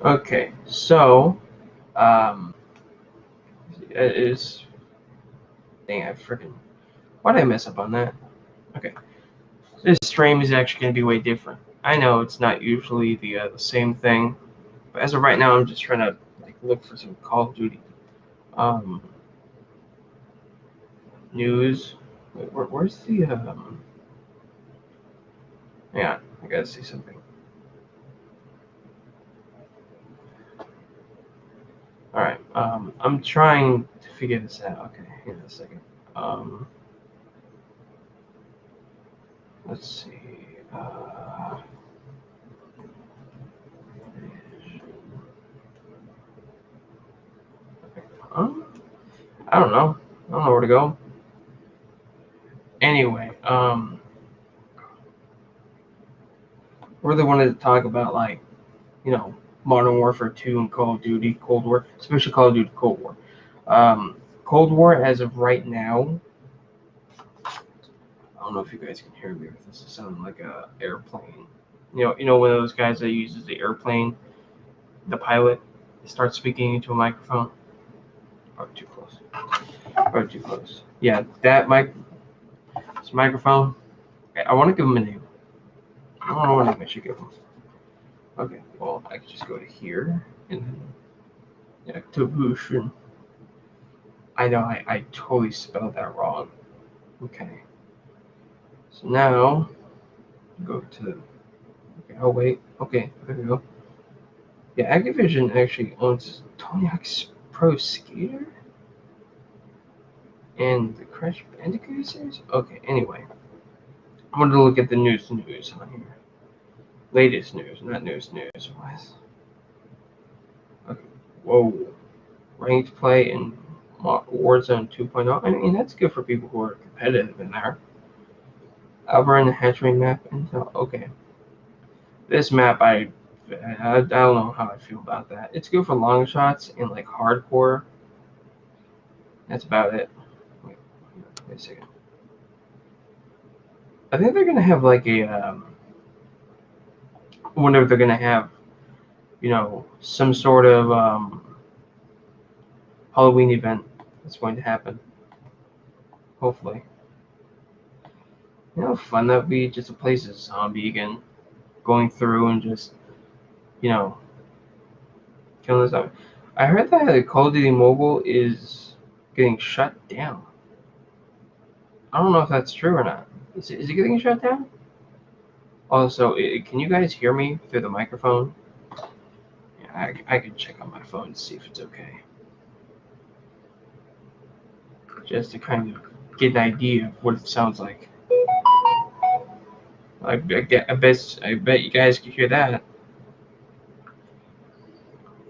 Okay, so it is. Dang, I freaking. Why did I mess up on that? Okay, this stream is actually going to be way different. I know it's not usually the same thing, but as of right now, I'm just trying to look for some Call of Duty news. Wait, where's the Hang on, I gotta see something. All right, I'm trying to figure this out. Okay, hang on a second. Let's see. I don't know. I don't know where to go. Anyway, really wanted to talk about Modern Warfare 2 and Call of Duty Cold War, especially Call of Duty Cold War. Cold War, as of right now, I don't know if you guys can hear me. This is sounding like a airplane. You know, one of those guys that uses the airplane, the pilot, starts speaking into a microphone. Oh, too close. Oh, too close. Yeah, that this microphone. I want to give him a name. I don't know what name I should give him. Okay, well, I could just go to here and then activation. I know I totally spelled that wrong. Okay. So now go to. Okay, oh wait. Okay, there we go. Yeah, Activision actually owns Tony Hawk's Pro Skater and the Crash Bandicoot series. Okay, anyway, I wanted to look at the news on here. Latest news, not news. What? Okay. Whoa. Ranked play in Warzone 2.0. I mean, that's good for people who are competitive in there. Alberta Hatchery map. Okay. This map, I don't know how I feel about that. It's good for long shots and like hardcore. That's about it. Wait a second. I think they're gonna have like a. I wonder if they're gonna have, some sort of Halloween event that's going to happen. Hopefully. You know how fun that would be, just to play as a zombie again, going through and just, killing the zombie. I heard that Call of Duty Mobile is getting shut down. I don't know if that's true or not. Is it getting shut down? Also, can you guys hear me through the microphone? Yeah, I can check on my phone to see if it's okay. Just to kind of get an idea of what it sounds like. I bet you guys can hear that.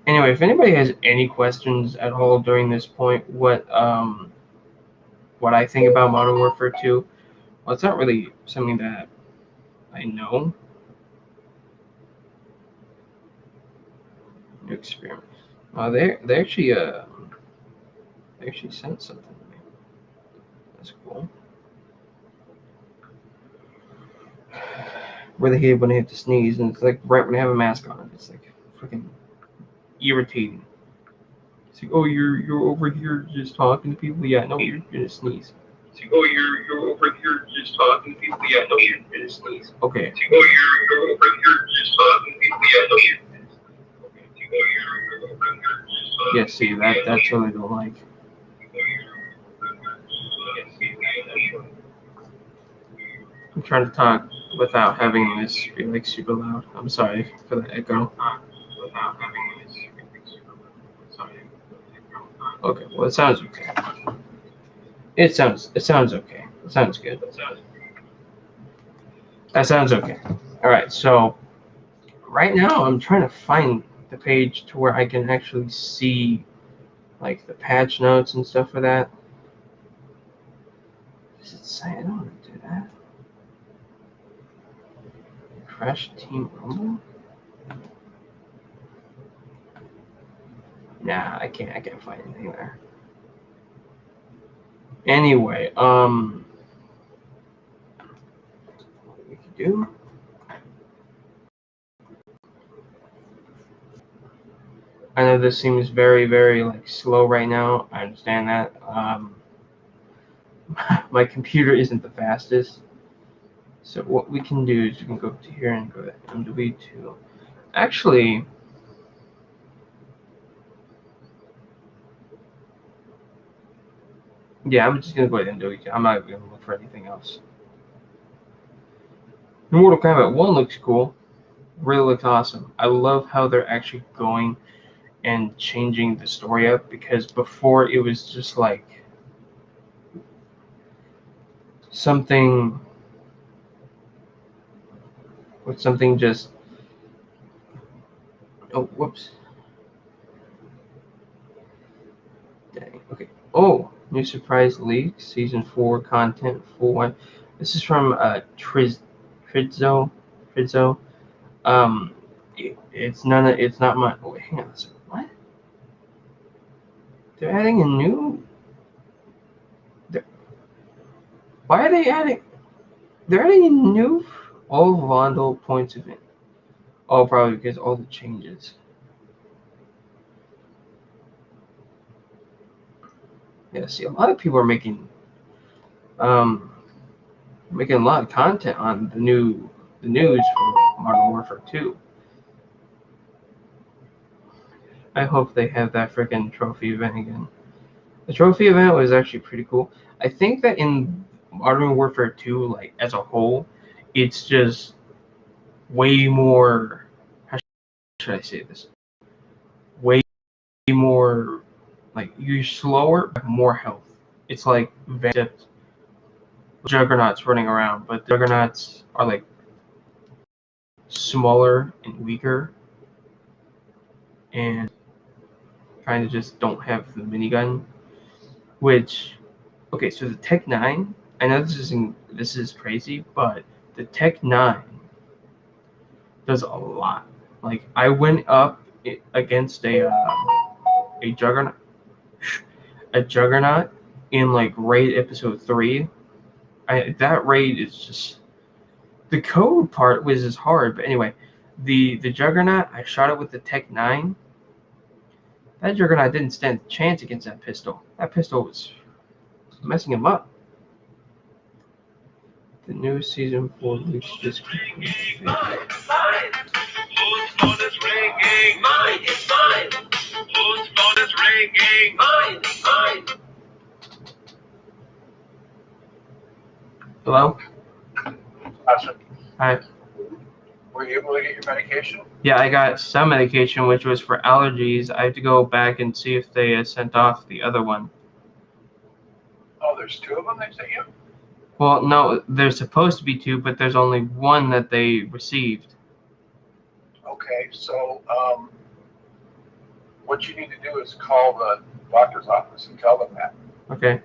Anyway, if anybody has any questions at all during this point, what I think about Modern Warfare 2, well, it's not really something that I know. New experiment. They actually sent something to me. That's cool. Really hate when I have to sneeze, and it's like right when I have a mask on. It's like freaking irritating. It's like, oh, you're over here just talking to people. Yeah, no, you're gonna sneeze. It's like, oh, you're over here just talking to people. Yeah, no, you're gonna sneeze. Okay. It's like, oh, you're over here just talking to people. Yeah, no, you're gonna sneeze. Okay. It's like, oh, you're over here just talking. Yeah, see that's what I don't like. I'm trying to talk without having this be like super loud. I'm sorry for the echo. Okay, well it sounds okay. It sounds okay. It sounds good. That sounds okay. All right, so right now I'm trying to find the page to where I can actually see like the patch notes and stuff for that. Does it say I don't want to do that? Crash Team Rumble? Nah, I can't find anything there. Anyway, what we can do. I know this seems very, very like slow right now. I understand that. My computer isn't the fastest. So what we can do is we can go to here and go to MW2. Actually, yeah, I'm just gonna go ahead and MW2. I'm not gonna look for anything else. Mortal Kombat 1 looks cool. Really looks awesome. I love how they're actually going and changing the story up, because before it was just like something with something just oh whoops. Dang. Okay. Oh, new surprise leak, season 4 content full one. This is from Trizzo. Trizzo. It's none of it's not my. Oh, wait, hang on a second. What? They're adding a new. Why are they adding? They're adding a new all Vondo points event. Oh, probably because all the changes. Yeah, see, a lot of people are making a lot of content on the news for Modern Warfare 2. I hope they have that freaking trophy event again. The trophy event was actually pretty cool. I think that in Modern Warfare 2, like as a whole, it's just way more. How should I say this? Way more like you're slower, but more health. It's like juggernauts running around, but the juggernauts are like smaller and weaker, and kind of just don't have the minigun. Which, okay, so the Tech 9. I know this is crazy, but the Tech 9 does a lot. Like I went up against a juggernaut, in like raid episode 3. That raid is just the code part was just hard, but anyway, the juggernaut, I shot it with the Tech 9. That juggernaut didn't stand a chance against that pistol. That pistol was messing him up. The new season 4 leaks just Hello? Hi. Were you able to get your medication? Yeah, I got some medication, which was for allergies. I have to go back and see if they sent off the other one. Oh, there's 2 of them they sent you? Well, no, there's supposed to be 2, but there's only one that they received. Okay, so what you need to do is call the doctor's office and tell them that. Okay.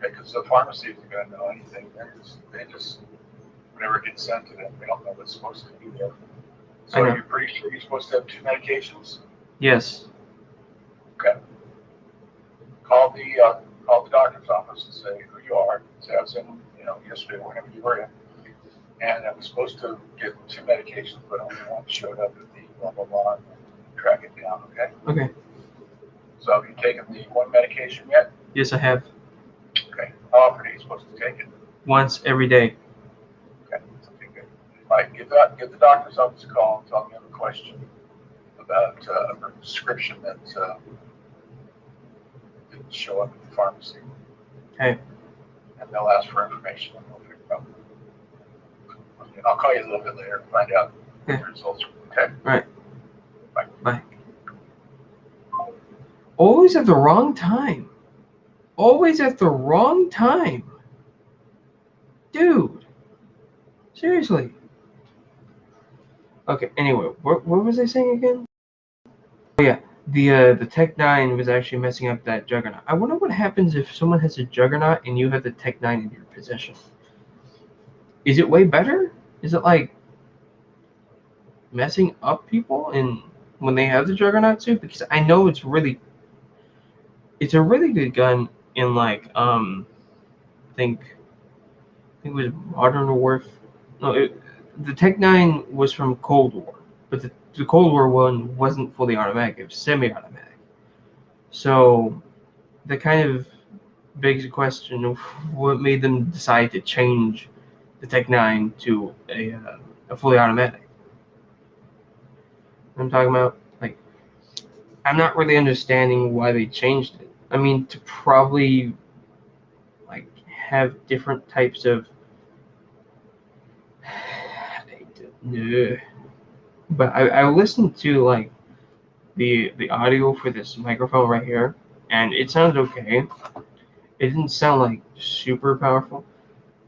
Because the pharmacy isn't going to know anything. They just, whenever it gets sent to them, they don't know what's supposed to be there. So you're pretty sure you're supposed to have 2 medications? Yes. Okay. Call the doctor's office and say who you are. Say I was in, yesterday or whenever you were in. And I was supposed to get 2 medications, but only one showed up at the blah, blah, blah, and track it down, okay? Okay. So have you taken the 1 medication yet? Yes, I have. Okay. How often are you supposed to take it? Once every day. Okay. Okay, good. All right, give the doctor's office a call and tell them you have a question about a prescription that didn't show up at the pharmacy. Okay. And they'll ask for information and we'll figure it out. Okay, I'll call you a little bit later and find out what the results are. Okay? All right. Bye. Bye. Always at the wrong time. Always at the wrong time. Dude. Seriously. Okay, anyway, what was I saying again? Oh yeah, the Tech 9 was actually messing up that Juggernaut. I wonder what happens if someone has a Juggernaut and you have the Tech 9 in your possession. Is it way better? Is it like messing up people and when they have the Juggernaut too? Because I know it's a really good gun in like I think it was Modern Warfare. No, the Tech 9 was from Cold War, but the Cold War one wasn't fully automatic; it was semi-automatic. So that kind of begs the question of what made them decide to change the Tech 9 to a fully automatic. I'm talking about, like, I'm not really understanding why they changed it. I mean, to probably like have different types of no. But I listened to like the audio for this microphone right here, and it sounded okay. It didn't sound like super powerful.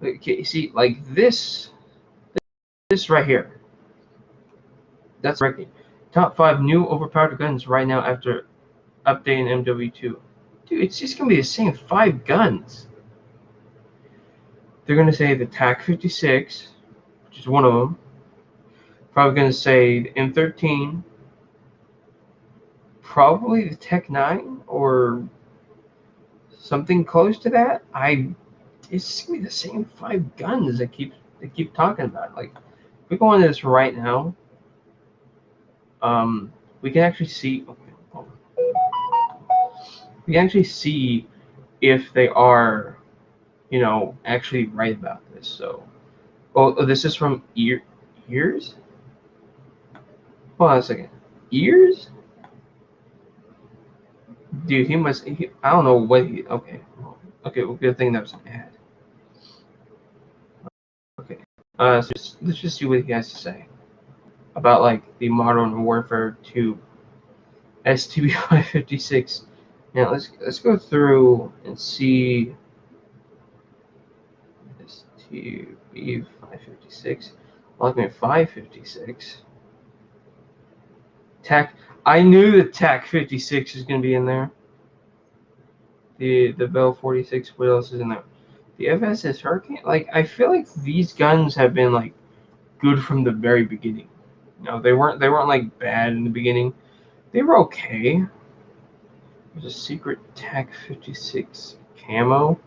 Okay, see, like this right here, that's ranking. Top 5 new overpowered guns right now after updating MW2. Dude, it's just gonna be the same 5 guns. They're gonna say the TAC 56, which is one of them. Probably gonna say the M13. Probably the Tech 9 or something close to that. It's gonna be the same 5 guns they keep talking about. Like, if we go into this right now, we can actually see. Okay, we can actually see if they are, actually right about this. So, this is from ears. Hold on a second. Ears? Dude, I don't know what he. Okay. Well, good thing that was an ad. Okay. Let's just see what he has to say about like the Modern Warfare 2 STB 556. Now let's go through and see STB 556. Lockman 556. TAC. I knew the TAC 56 is gonna be in there. The Bell 46. What else is in there? The FSS Hurricane. Like, I feel like these guns have been like good from the very beginning. They weren't like bad in the beginning. They were okay. There's a secret TAC 56 camo.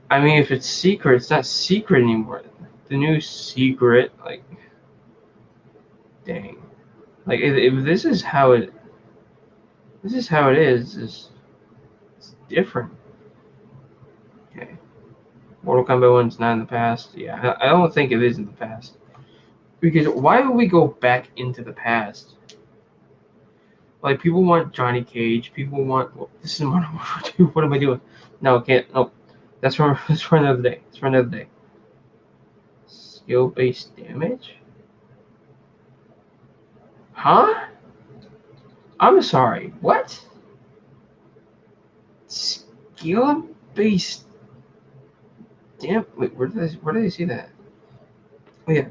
I mean, if it's secret, it's not secret anymore. The new secret, like, dang, like if this is how it is, it's different. Okay, Mortal Kombat 1's not in the past. Yeah, I don't think it is in the past. Because why would we go back into the past? Like, people want Johnny Cage. People want. Well, this is Modern Warfare 2. What am I doing? No, can't. No, that's for another day. It's for another day. Skill-based damage? Huh? I'm sorry. What? Skill-based. Damn. Wait. Where did I see that? Oh yeah.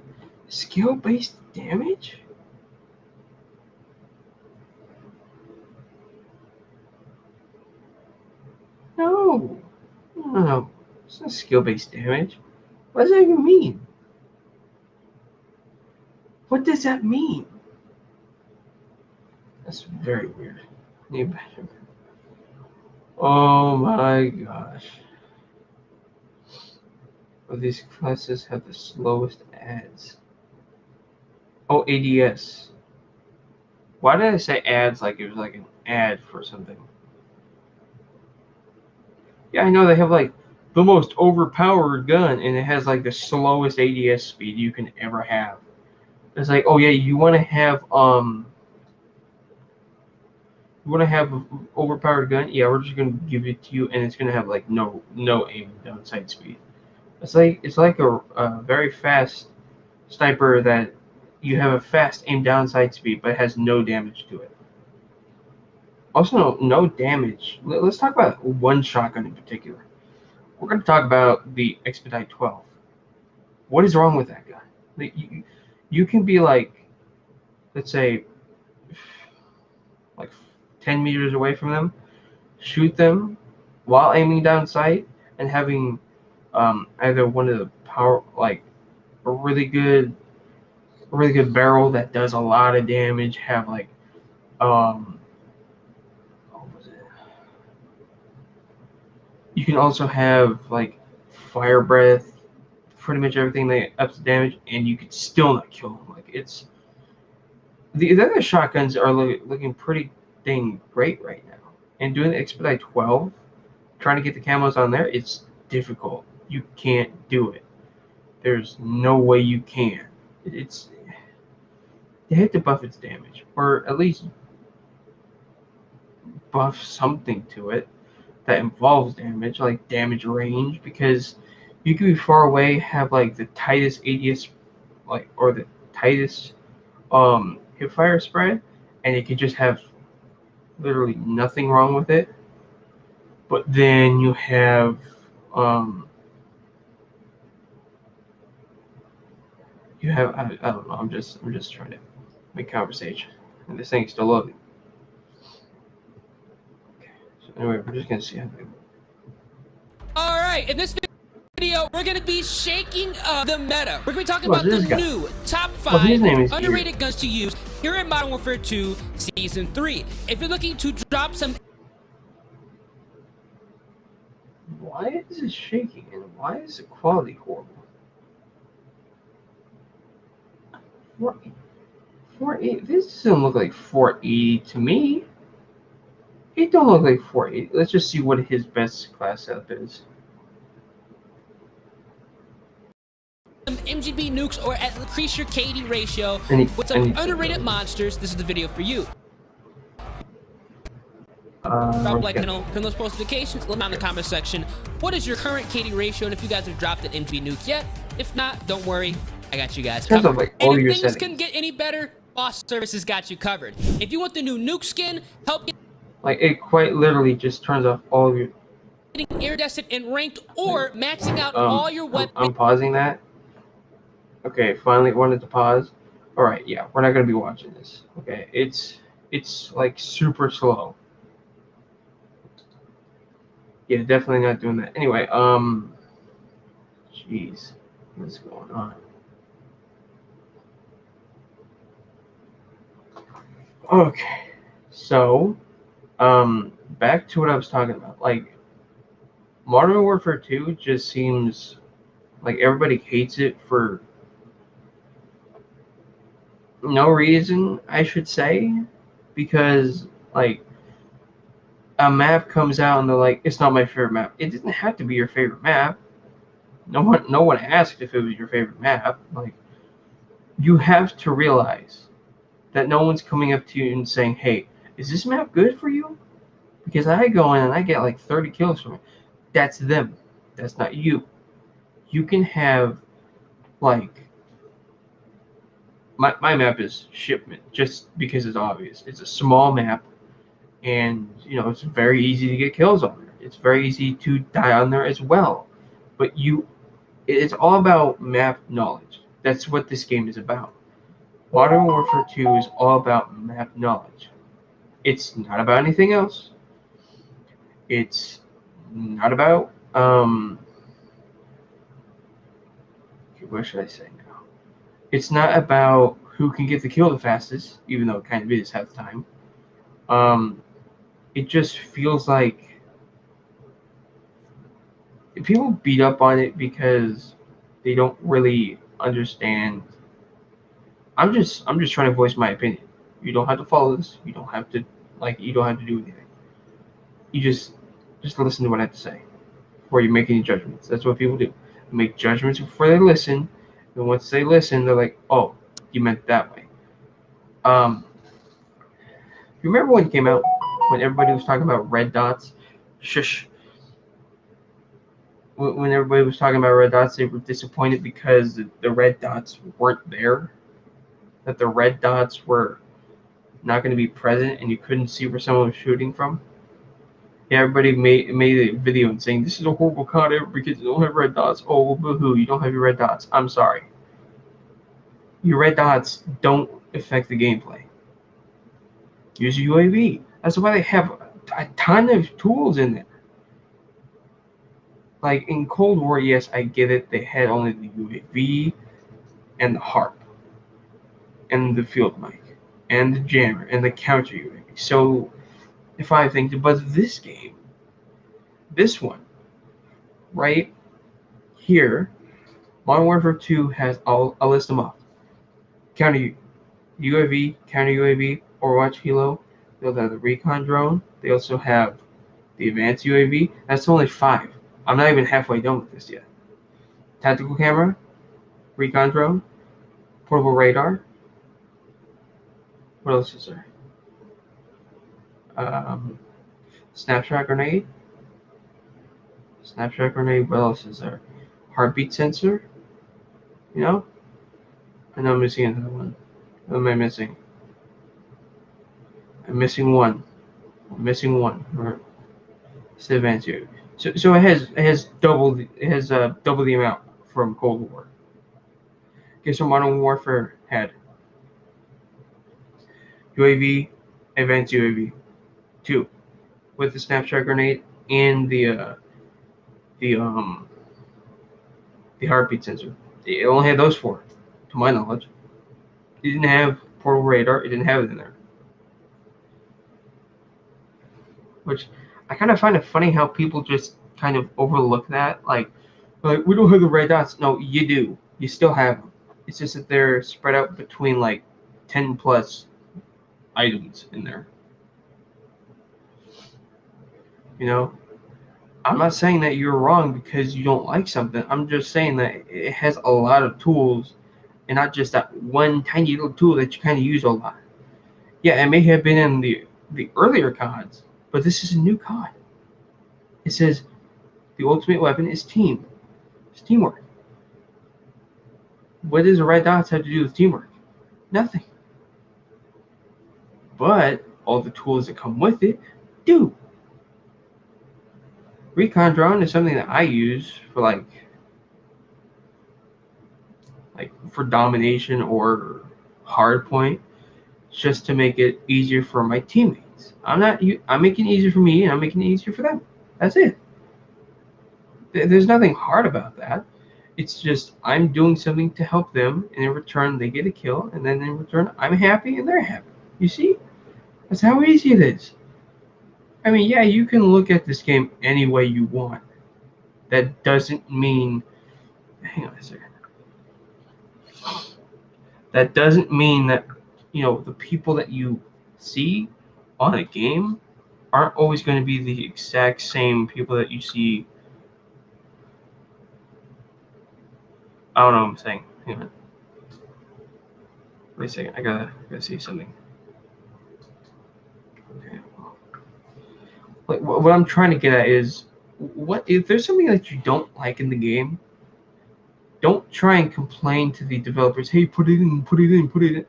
Skill-based damage? No. No. It's not skill-based damage. What does that even mean? What does that mean? That's very weird. Oh my gosh. Well, these classes have the slowest ads. Oh, ADS. Why did I say ads like it was like an ad for something? Yeah, I know they have like the most overpowered gun, and it has like the slowest ADS speed you can ever have. It's like, oh yeah, you want to have overpowered gun? Yeah, we're just gonna give it to you, and it's gonna have like no aim down sight speed. It's like a very fast sniper that you have a fast aim down sight speed, but it has no damage to it. Also, no damage. Let's talk about one shotgun in particular. We're going to talk about the Expedite 12. What is wrong with that gun? Like, you can be like, let's say, like 10 meters away from them, shoot them while aiming down sight, and having either one of the power, like a really good barrel that does a lot of damage, have like what was it? You can also have like fire breath, pretty much everything that ups the damage, and you could still not kill them. Like, The other shotguns are looking pretty dang great right now. And doing the Expedite 12, trying to get the camos on there, it's difficult. You can't do it. There's no way you can. It's you have to buff its damage, or at least buff something to it that involves damage, like damage range, because you can be far away, have like the tightest ADS, like or the tightest hipfire spread, and it could just have literally nothing wrong with it. But then you have um I don't know, I'm just trying to make conversation. And this thing's still loading. Okay. So anyway, we're just gonna see how they All right, in this video, we're going to be shaking the meta. We're going to be talking about the new top 5 underrated guns to use here in Modern Warfare 2 Season 3. If you're looking to drop some... Why is it shaking and why is the quality horrible? 480, this doesn't look like 480 to me. It don't look like 480. Let's just see what his best class setup is. Some MGB nukes or at increase your KD ratio with some underrated monsters. This is the video for you. Drop like channel, turn those post notifications, let me know in the comment section. What is your current KD ratio, and if you guys have dropped an MGB nuke yet? If not, don't worry, I got you guys covered. Like and if things couldn't get any better, Boss Services got you covered. If you want the new nuke skin, help get like it quite literally just turns off all of your getting iridescent and ranked, or maxing out all your weapons. I'm pausing that. Okay, finally wanted to pause. All right, yeah, we're not gonna be watching this. Okay, it's like super slow. Yeah, definitely not doing that. Anyway, jeez, what's going on? Okay, so, back to what I was talking about. Like, Modern Warfare 2 just seems like everybody hates it for no reason, I should say, because like a map comes out and they're like, it's not my favorite map. It didn't have to be your favorite map. No one asked if it was your favorite map. Like, you have to realize that no one's coming up to you and saying, hey, is this map good for you? Because I go in and I get like 30 kills from it. That's them. That's not you. You can have like my map is Shipment just because it's obvious. It's a small map, and it's very easy to get kills on there. It's very easy to die on there as well. But it's all about map knowledge. That's what this game is about. Modern Warfare 2 is all about map knowledge. It's not about anything else. It's not about what should I say now? It's not about who can get the kill the fastest, even though it kind of is half the time. It just feels like people beat up on it because they don't really understand. I'm just trying to voice my opinion. You don't have to follow this. You don't have to you don't have to do anything. You just listen to what I have to say before you make any judgments. That's what people do. They make judgments before they listen, and once they listen, they're like, "Oh, you meant that way." You remember when it came out, when everybody was talking about red dots? Shush. When everybody was talking about red dots, they were disappointed because the red dots weren't there. That the red dots were not going to be present, and you couldn't see where someone was shooting from. Yeah, everybody made a video and saying this is a horrible COD ever because you don't have red dots. Oh, boo-hoo, you don't have your red dots. I'm sorry. Your red dots don't affect the gameplay. Use a UAV. That's why they have a ton of tools in there. Like in Cold War, yes, I get it. They had only the UAV and the HARP and the field mic and the jammer and the counter UAV. So if I think, but this game, this one, right here, Modern Warfare 2 has, I'll list them off. Counter UAV, counter UAV, Overwatch Hilo. They also have the recon drone. They also have the advanced UAV. That's only 5. I'm not even halfway done with this yet. Tactical camera, recon drone, portable radar. What else is there? Snapshot grenade. Snapshot grenade. What else is there? Heartbeat sensor. You know? I know I'm missing another one. What am I missing? I'm missing one. It's advanced UAV. So it has double the amount from Cold War. Okay, so Modern Warfare had UAV, advanced UAV, 2, with the snapshot grenade and the heartbeat sensor. It only had those 4, to my knowledge. It didn't have portable radar. It didn't have it in there. Which I kind of find it funny how people just kind of overlook that. Like we don't have the red dots. No, you do. You still have them. It's just that they're spread out between like 10 plus items in there. You know, I'm not saying that you're wrong because you don't like something. I'm just saying that it has a lot of tools and not just that one tiny little tool that you kind of use a lot. Yeah, it may have been in the earlier CODs, but this is a new COD. It says the ultimate weapon is team. It's teamwork. What does the red dots have to do with teamwork? Nothing. But all the tools that come with it do. Recon drone is something that I use for like for domination or hardpoint, just to make it easier for my teammates. I'm making it easier for me, and I'm making it easier for them. That's it. There's nothing hard about that. It's just I'm doing something to help them, and in return they get a kill, and then in return I'm happy and they're happy. You see? That's how easy it is. I mean, yeah, you can look at this game any way you want. That doesn't mean... Hang on a second. That doesn't mean that, the people that you see on a game aren't always going to be the exact same people that you see. I don't know what I'm saying. Hang on. Wait a second. I gotta see something. Okay. Like what I'm trying to get at is, what if there's something that you don't like in the game? Don't try and complain to the developers. Hey, put it in.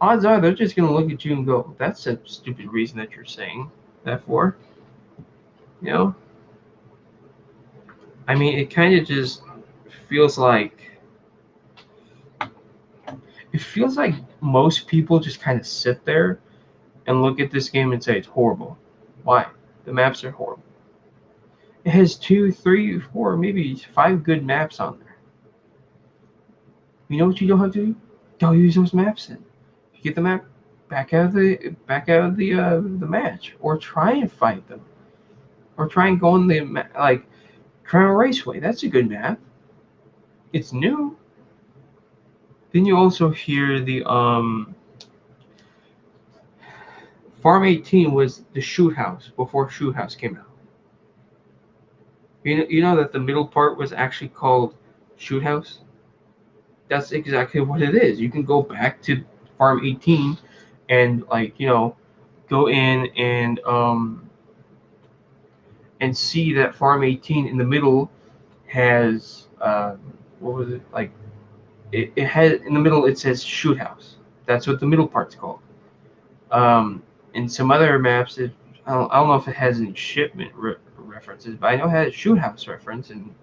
Odds are they're just gonna look at you and go, "That's a stupid reason that you're saying that for." I mean, it kind of just feels like most people just kind of sit there and look at this game and say it's horrible. Why? The maps are horrible. It has 2, 3, 4, maybe 5 good maps on there. You know what you don't have to do? Don't use those maps then. You get the map, back out of the match, or try and fight them, or try and go on the Crown Raceway. That's a good map. It's new. Then you also hear the Farm 18 was the Shoot House before Shoot House came out. You know that the middle part was actually called Shoot House? That's exactly what it is. You can go back to Farm 18 and go in and see that Farm 18 in the middle has what was it like? It had in the middle, it says Shoot House. That's what the middle part's called. And some other maps, I don't know if it has any shipment references, but I know it had a Shoot House reference in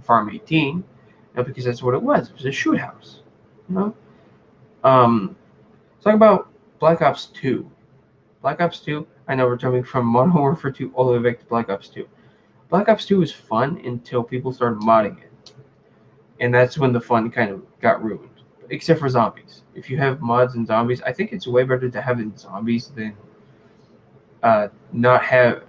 Farm 18, because that's what it was. It was a shoot house. Let's talk about Black Ops 2. Black Ops 2, I know we're jumping from Modern Warfare 2 all the way back to Black Ops 2. Black Ops 2 was fun until people started modding it. And that's when the fun kind of got ruined. Except for zombies. If you have mods and zombies, I think it's way better to have it in zombies than not have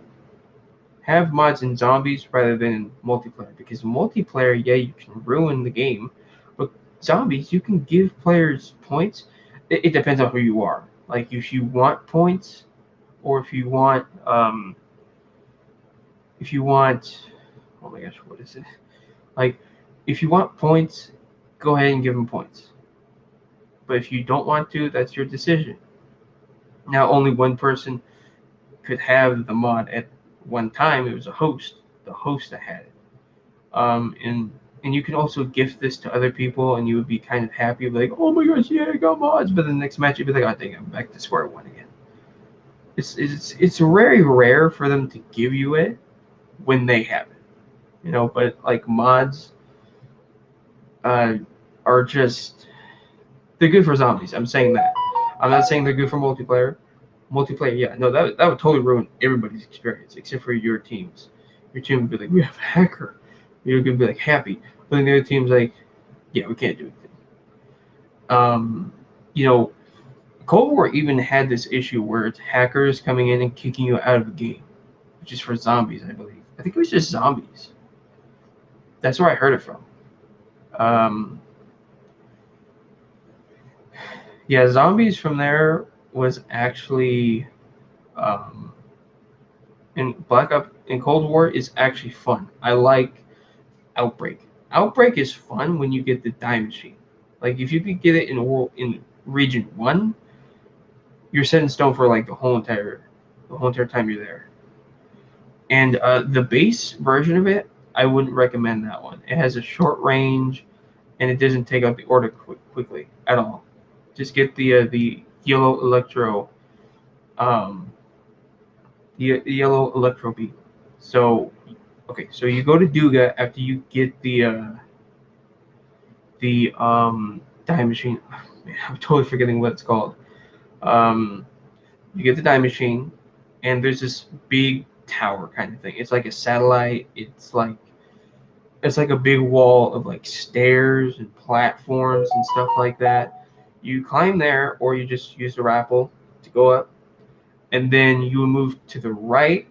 mods in zombies rather than in multiplayer. Because multiplayer, yeah, you can ruin the game. But zombies, you can give players points it depends on who you are. Like if you want points, or if you want oh my gosh, what is it? Like if you want points, go ahead and give them points. But if you don't want to, that's your decision. Now only one person could have the mod at one time. It was the host that had it. And you can also gift this to other people, and you would be kind of happy, like, oh my gosh, yeah, I got mods. But the next match, you'd be like, oh dang, I'm back to square one again. It's very rare for them to give you it when they have it, But like mods are just they're good for zombies. I'm saying that. I'm not saying they're good for multiplayer. Multiplayer, yeah, no, that would totally ruin everybody's experience except for your teams. Your team would be like, we have a hacker. You're gonna be like happy, but then the other team's like, yeah, we can't do anything. You know, Cold War even had this issue where it's hackers coming in and kicking you out of the game, which is for zombies, I believe. I think it was just zombies. That's where I heard it from. Yeah, zombies from there was actually in Cold War is actually fun. I like Outbreak. Outbreak is fun when you get the die machine. Like if you could get it in region 1, you're set in stone for like the whole entire time you're there. And the base version of it, I wouldn't recommend that one. It has a short range, and it doesn't take out the order quickly at all. Just get the yellow electro, the yellow electro beam. So, okay, so you go to Duga after you get the die machine. Man, I'm totally forgetting what it's called. You get the die machine, and there's this big tower kind of thing. It's like a satellite. It's like a big wall of like stairs and platforms and stuff like that. You climb there, or you just use the rappel to go up, and then you move to the right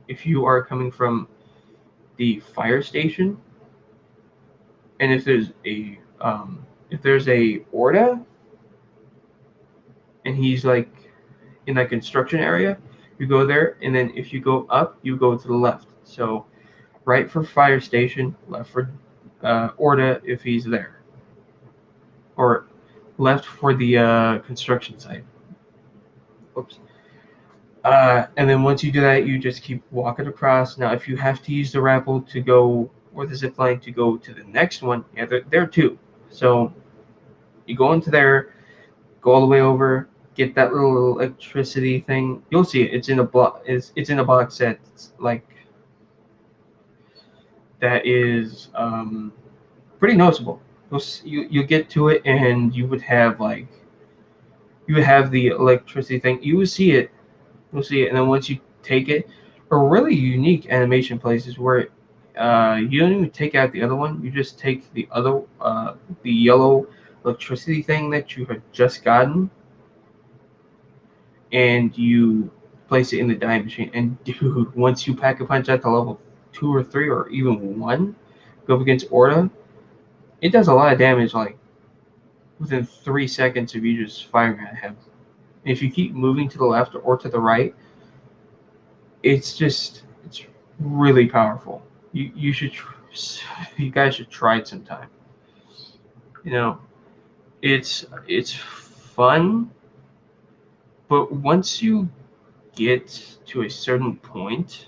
if you are coming from the fire station. And if there's a Orda, and he's like in that construction area, you go there, and then if you go up, you go to the left. So right for fire station, left for Orda if he's there, or left for the construction site. Oops. And then once you do that, you just keep walking across. Now, if you have to use the rappel to go, or the zip line to go to the next one, yeah, there too. So you go into there, go all the way over, get that little electricity thing. You'll see it. It's in a block. It's in a box set. It's like that is pretty noticeable. You get to it, and you would have the electricity thing. You would see it. You'll see it, and then once you take it, a really unique animation places where you don't even take out the other one. You just take the other the yellow electricity thing that you had just gotten, and you place it in the die machine. And dude, once you pack a punch at the level 2 or 3 or even 1, go up against Orda, it does a lot of damage like within 3 seconds of you just firing at him. And if you keep moving to the left or to the right, it's really powerful. You guys should try it sometime. It's fun, but once you get to a certain point,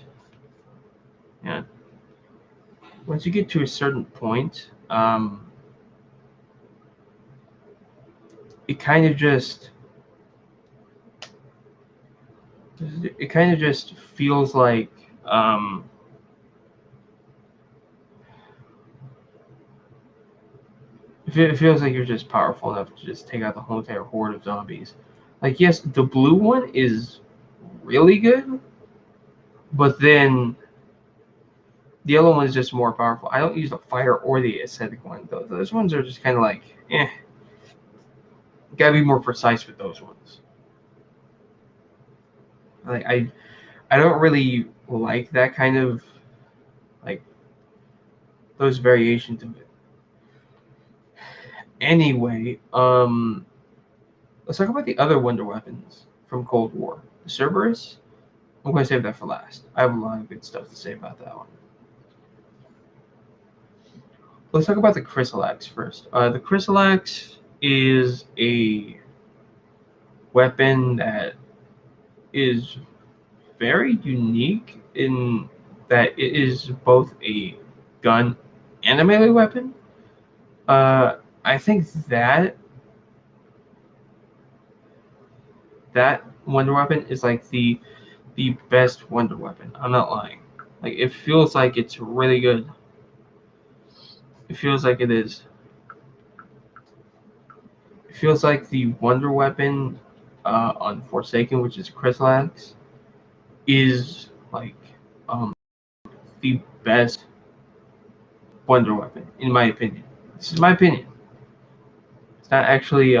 it kind of just feels like it feels like you're just powerful enough to just take out the whole entire horde of zombies. Like, yes, the blue one is really good, but then the yellow one is just more powerful. I don't use the fire or the aesthetic one. Those ones are just kind of like, eh. You gotta be more precise with those ones. Like I don't really like that kind of like those variations of it. Anyway, Let's talk about the other wonder weapons from Cold War. The Cerberus, I'm going to save that for last. I have a lot of good stuff to say about that one. Let's talk about the Chrysalax first. The Chrysalax is a weapon that is very unique in that it is both a gun and a melee weapon. I think that wonder weapon is like the best wonder weapon. I'm not lying. Like, it feels like it's really good. It feels like it is. It feels like the wonder weapon on Forsaken, which is Chrysalax, is like the best wonder weapon in my opinion. This is my opinion. It's not actually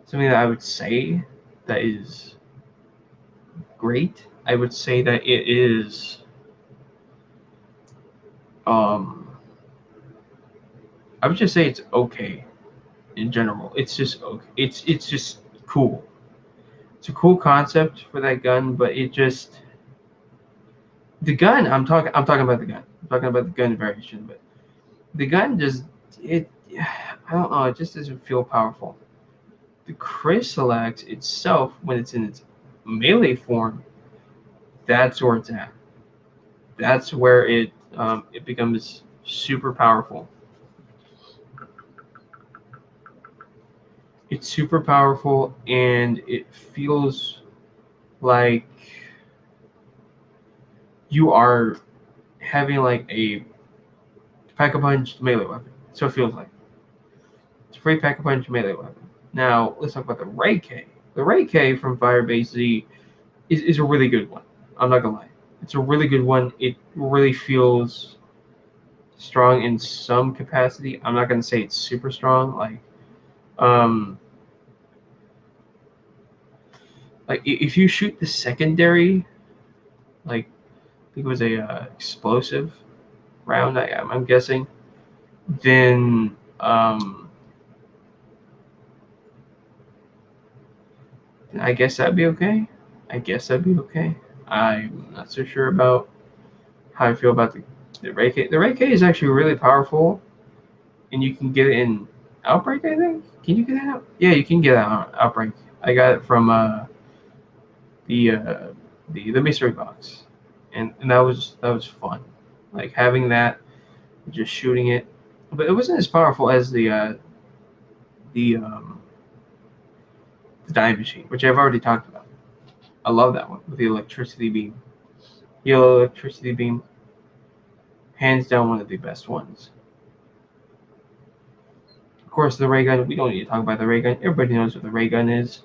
something that I would say that is great. I would say that it is I would just say it's okay in general. It's just okay. It's just cool. It's a cool concept for that gun, but it just the gun. I'm talking about the gun. I'm talking about the gun variation, but the gun just it. I don't know. It just doesn't feel powerful. The Chrysalax itself, when it's in its melee form, that's where it's at. That's where it becomes super powerful. It's super powerful, and it feels like you are having like a pack-a-punch melee weapon. So it feels like it's a free pack-a-punch melee weapon. Now let's talk about the Ray K. The Ray K from Firebase Z is a really good one. I'm not gonna lie, it's a really good one. It really feels strong in some capacity. I'm not gonna say it's super strong. Um, like if you shoot the secondary, like I think it was a explosive round. I'm guessing. Then I guess that'd be okay. I guess that'd be okay. I'm not so sure about how I feel about the Ray K. The Ray K is actually really powerful, and you can get it in Outbreak. I think. Can you get it out? Yeah, you can get it out Outbreak. I got it from the uh, the mystery box, and that was fun. Like having that, just shooting it, but it wasn't as powerful as the the Time Machine, which I've already talked about. I love that one with the electricity beam, yellow electricity beam, hands down one of the best ones. Of course, the ray gun. We don't need to talk about the ray gun. Everybody knows what the ray gun is.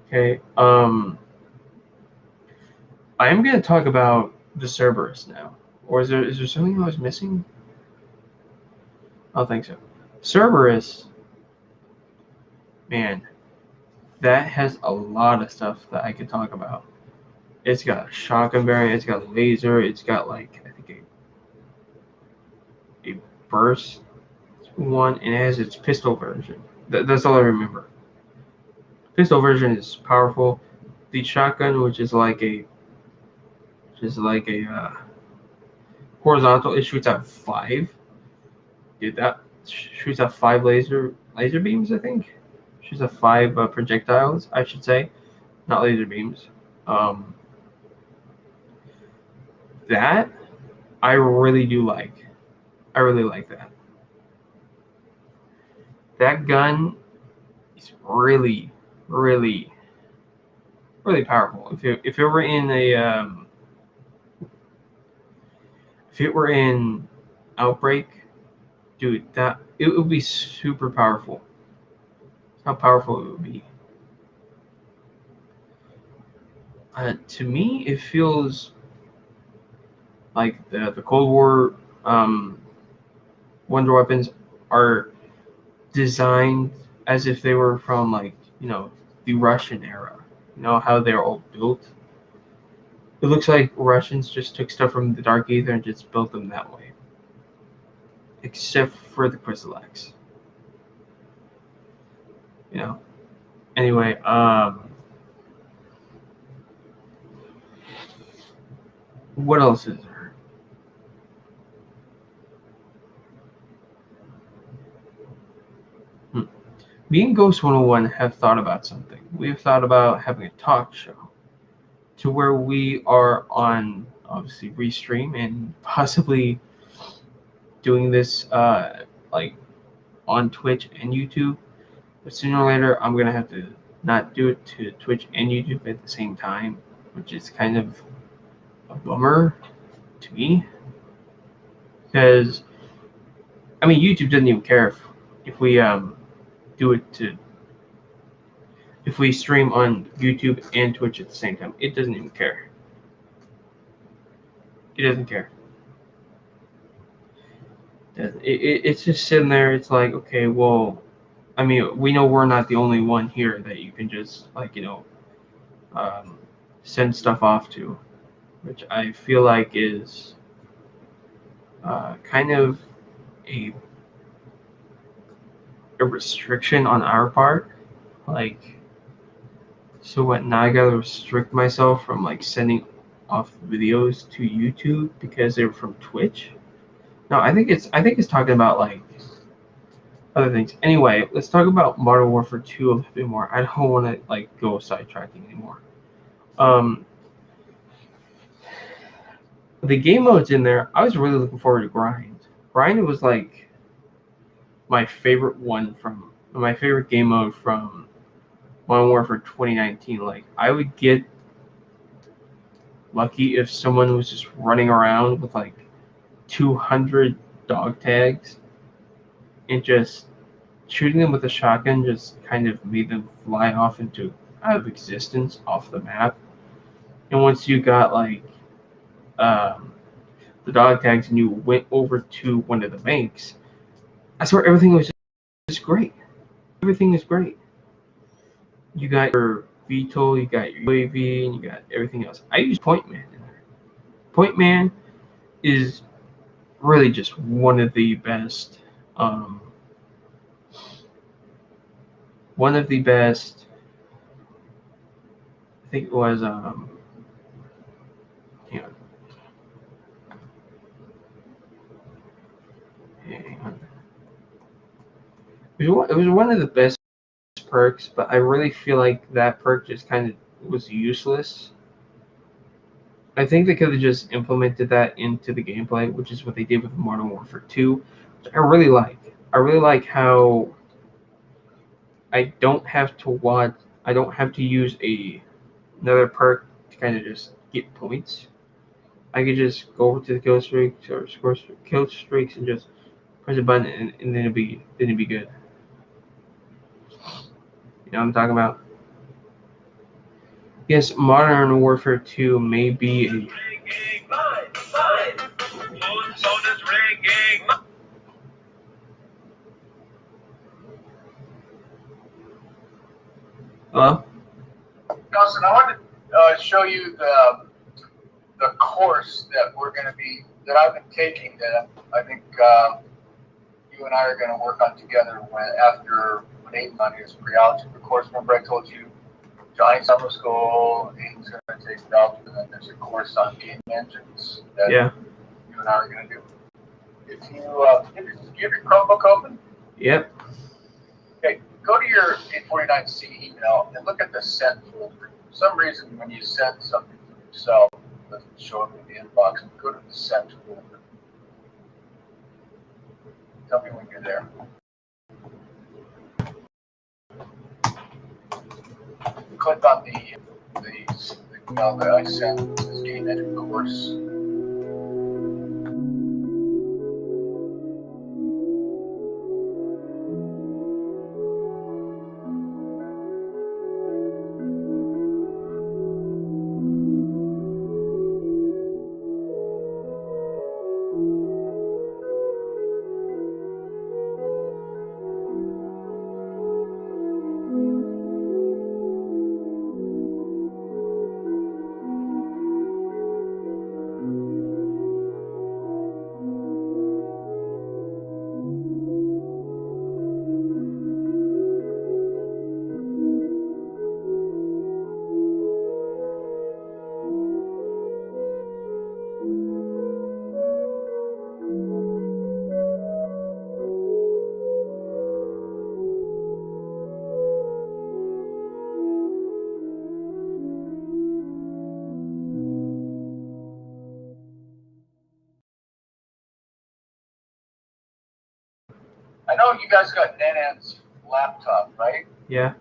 Okay. I am going to talk about the Cerberus now. Or is there something I was missing? I don't think so. Cerberus, man, that has a lot of stuff that I could talk about. It's got a shotgun variant. It's got a laser. It's got like I think a burst one, and it has its pistol version. That's all I remember. Pistol version is powerful. The shotgun, which is like a horizontal, it shoots out 5. Dude, that shoots out 5 laser beams. I think shoots out 5 projectiles. I should say, not laser beams. That I really do like. I really like that. That gun is really, really, really powerful. If it were in if it were in Outbreak, dude, that it would be super powerful. How powerful it would be. To me, it feels like the Cold War wonder weapons are designed as if they were from like the Russian era. You know how they're all built. It looks like Russians just took stuff from the Dark Aether and just built them that way, except for the Chrysalax. You know. Anyway, what else is there? Me and Ghost 101 have thought about something. We've thought about having a talk show to where we are on, obviously, Restream and possibly doing this like on Twitch and YouTube. But sooner or later, I'm going to have to not do it to Twitch and YouTube at the same time, which is kind of a bummer to me. Because, I mean, YouTube doesn't even care if we do it to, if we stream on YouTube and Twitch at the same time. It doesn't even care. It doesn't care. It's just sitting there. It's like, okay, well, I mean, we know we're not the only one here that you can just, like, send stuff off to, which I feel like is kind of a restriction on our part. Like, so what? Now I gotta restrict myself from like sending off videos to YouTube because they're from Twitch. No, I think it's talking about like other things. Anyway, let's talk about Modern Warfare 2 a little bit more. I don't want to like go sidetracking anymore. The game modes in there, I was really looking forward to Grind. Grind was like my favorite game mode from Modern Warfare 2019. Like, I would get lucky if someone was just running around with like 200 dog tags and just shooting them with a shotgun just kind of made them fly off into out of existence off the map. And once you got like the dog tags and you went over to one of the banks, I swear everything was just great. Everything is great. You got your VTOL, you got your UAV, and you got everything else. I use Point Man in there. Point Man is really just one of the best. One of the best. I think it was. Hang on. Hang on. It was one of the best perks, but I really feel like that perk just kind of was useless. I think they could have just implemented that into the gameplay, which is what they did with Modern Warfare 2, which I really like. I really like how I don't have to use another perk to kind of just get points. I could just go over to the kill streaks or kill streaks and just press a button and then it'd be good. You know what I'm talking about? Yes, Modern Warfare 2 may be a hello? Dawson, I wanted to show you the course that I've been taking that I think you and I are going to work on together after Aiden on his pre-algebra course. Remember I told you Johnny summer school, Aiden's going to take algebra, and then there's a course on game engines that you and I are going to do. If you have your Chromebook open? Yep. Okay, go to your 849C email and look at the sent folder. For some reason, when you send something to yourself, it doesn't show up in the inbox. Go to the sent folder. Tell me when you're there. Click on the email that I sent, this game engine course. know you guys got Nanan's laptop, right? Yeah.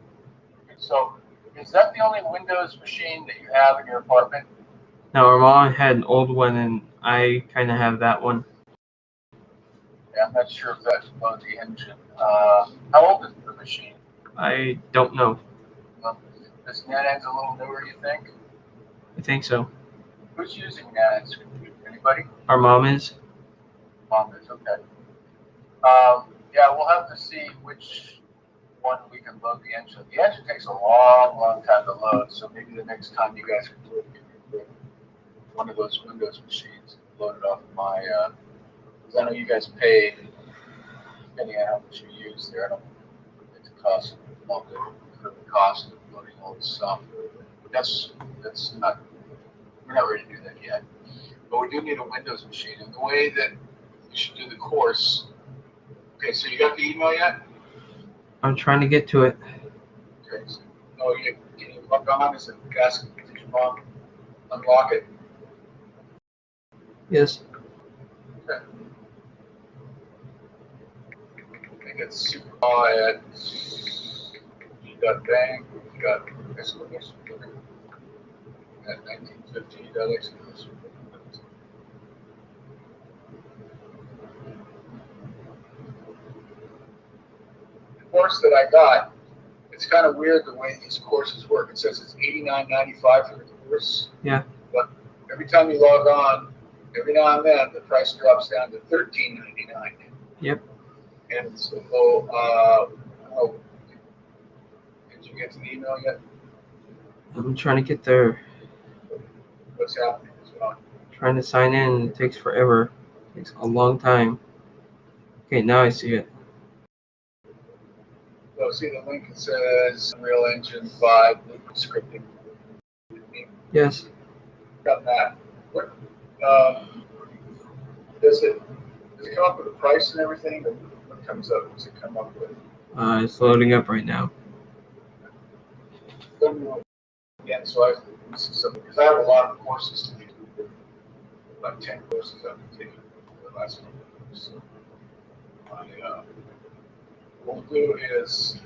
So is that the only Windows machine that you have in your apartment? No, our mom had an old one, and I kind of have that one. Yeah, I'm not sure if that's about the engine. How old is the machine? I don't know. This Nanan's a little newer, you think? I think so. Who's using Nanan's computer? Anybody? Our mom is. Mom is, okay. Yeah, we'll have to see which one we can load the engine. The engine takes a long, long time to load, so maybe the next time you guys can do it, one of those Windows machines, load it off my, because I know you guys pay, depending on how much you use there, I don't know if it's a cost, for the cost of loading all this stuff. But that's not, we're not ready to do that yet. But we do need a Windows machine, and the way that you should do the course. Okay, so you got the email yet? I'm trying to get to it. Okay. So, can you log on? Is it ask did your mom unlock it? Yes. Okay. I think it's super high at you got bank, you got exclamation point at 1950, that exclamation point. The course that I got, it's kind of weird the way these courses work. It says it's $89.95 for the course. Yeah. But every time you log on, every now and then the price drops down to $13.99. Yep. And so, oh, did you get to the email yet? I'm trying to get there. What's happening as well? Trying to sign in. It takes forever. It takes a long time. Okay, now I see it. So see the link, it says Unreal Engine 5 Blueprint Scripting. Yes. Got that. What, does it come up with a price and everything? Or what comes up? Does it come up with? It's loading up right now. Again, so I see something because I have a lot of courses to do. About 10 courses I've been taking for the last couple of years. So what we'll do is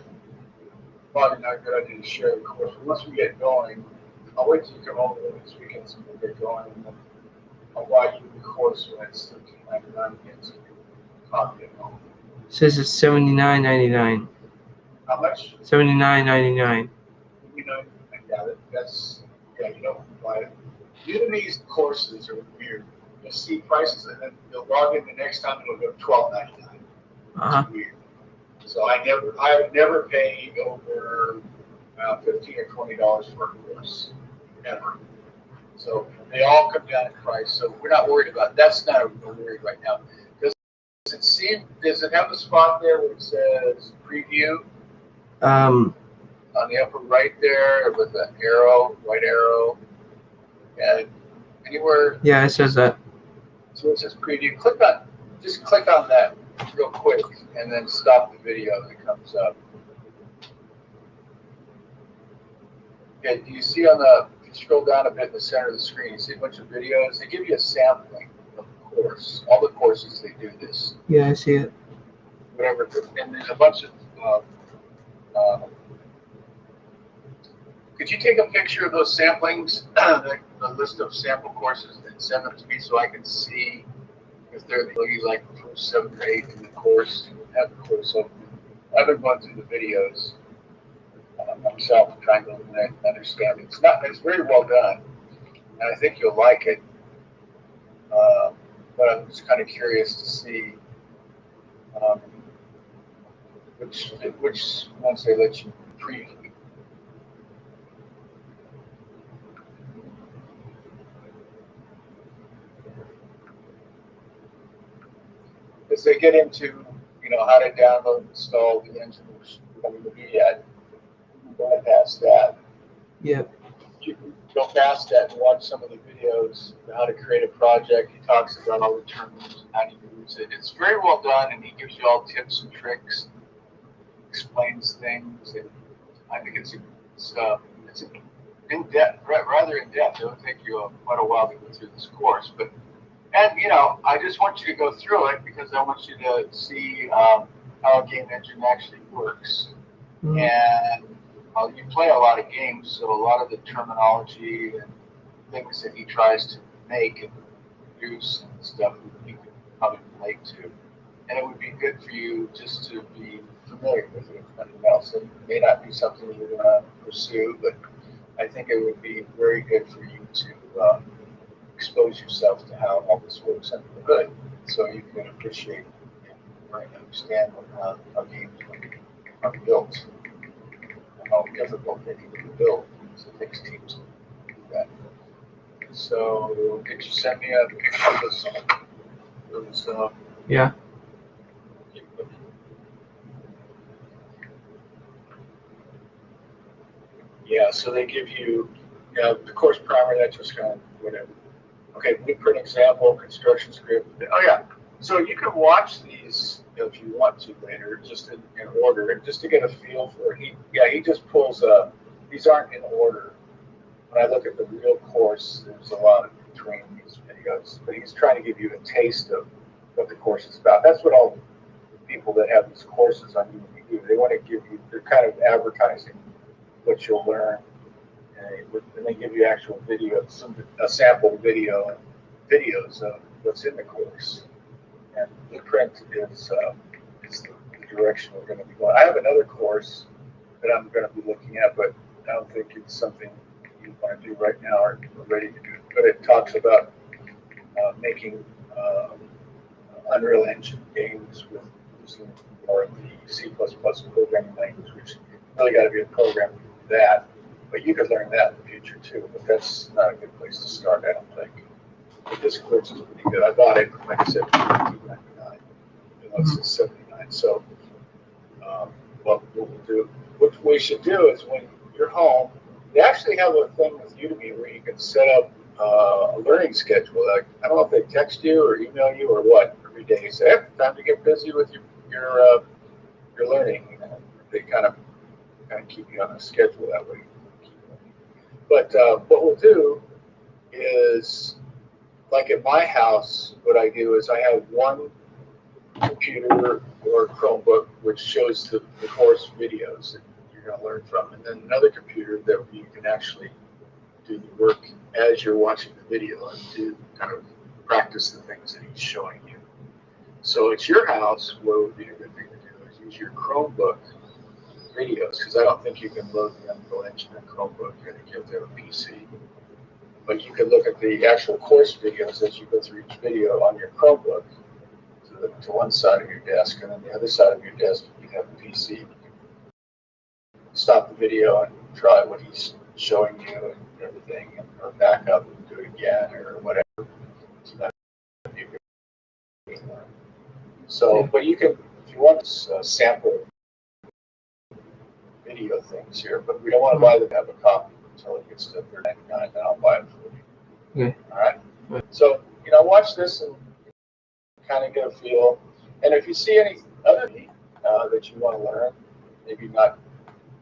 probably not a good idea to share the course. But once we get going, I'll wait till you come over this weekend so we'll get going, and then I'll buy you the course when it's $13.99 again, so you can copy it home. It says it's $79.99. How much? $79.99. You know, you don't buy it. Udemy's courses are weird. You'll see prices, and then you'll log in the next time, it'll go $12.99. Uh-huh. It's weird. So I have never paid over $15 or $20 for a course, ever. So they all come down in price. So we're not worried about it. That's not a worry right now. Does it have a spot there where it says preview? On the upper right there with the arrow, white arrow, and anywhere. Yeah, it says that. So it says preview. Just click on that real quick, and then stop the video that comes up. Okay, do you see if you scroll down a bit in the center of the screen, you see a bunch of videos? They give you a sampling of the course. All the courses, they do this. Yeah, I see it. Whatever, and there's a bunch of, could you take a picture of those samplings, the list of sample courses, and send them to me so I can see if they're maybe like the first 7 or 8 in the course, have the course open. I've been going through the videos myself, trying to understand it. It's very well done, and I think you'll like it. But I'm just kind of curious to see which ones they let you preview. As they get into, how to download and install the engine, which we're going to be yet, go past that. Yep. You can go past that and watch some of the videos on how to create a project. He talks about all the terms and how to use it. It's very well done, and he gives you all tips and tricks, explains things, and I think it's in depth, rather in depth. It'll take you quite a while to go through this course, but. And, I just want you to go through it because I want you to see how a game engine actually works. Mm-hmm. And you play a lot of games, so a lot of the terminology and things that he tries to make and produce and stuff you can probably relate to. And it would be good for you just to be familiar with it, if nothing else. It may not be something you're going to pursue, but I think it would be very good for you to expose yourself to how all this works under the hood, so you can appreciate and understand how games are built and how difficult they need to be built. So it takes teams to do that. So did you send me a picture of this? Yeah. Yeah, so they give you, the course primer, that's just kind of whatever. Okay, blueprint example, construction script. Oh yeah, so you can watch these if you want to later, just in order, just to get a feel for it. He just pulls up. These aren't in order. When I look at the real course, there's a lot of between these videos, but he's trying to give you a taste of what the course is about. That's what all the people that have these courses on YouTube do. They want to give you, they're kind of advertising what you'll learn, and they give you actual video, a sample video, videos of what's in the course. And blueprint is the direction we're going to be going. I have another course that I'm going to be looking at, but I don't think it's something you want to do right now or ready to do. But it talks about making Unreal Engine games with using more of the C++ programming language, which you really got to be a programmer to do that. But you could learn that in the future too. But that's not a good place to start, I don't think. But this course is pretty good. I bought it, like I said, for $19.99. It's $79. So, what we'll do, what we should do is when you're home, they actually have a thing with Udemy where you can set up a learning schedule. Like, I don't know if they text you or email you or what every day. You say, hey, time to get busy with your learning. And they kind of keep you on a schedule that way. But what we'll do is, like at my house, what I do is I have one computer or Chromebook which shows the course videos that you're going to learn from, and then another computer that you can actually do the work as you're watching the video and do kind of practice the things that he's showing you. So at your house, what would be a good thing to do is use your Chromebook videos, because I don't think you can load the Unreal Engine in Chromebook. I think you have to have a PC. But you can look at the actual course videos as you go through each video on your Chromebook to one side of your desk, and on the other side of your desk you have a PC. You can stop the video and try what he's showing you and everything, or back up and do it again or whatever. So that would be good. So, but you can, if you want to sample video things here, but we don't want to buy them to have a copy until it gets to $99, then I'll buy it for you. Okay. All right. So, watch this and kind of get a feel. And if you see any other that you want to learn, maybe not,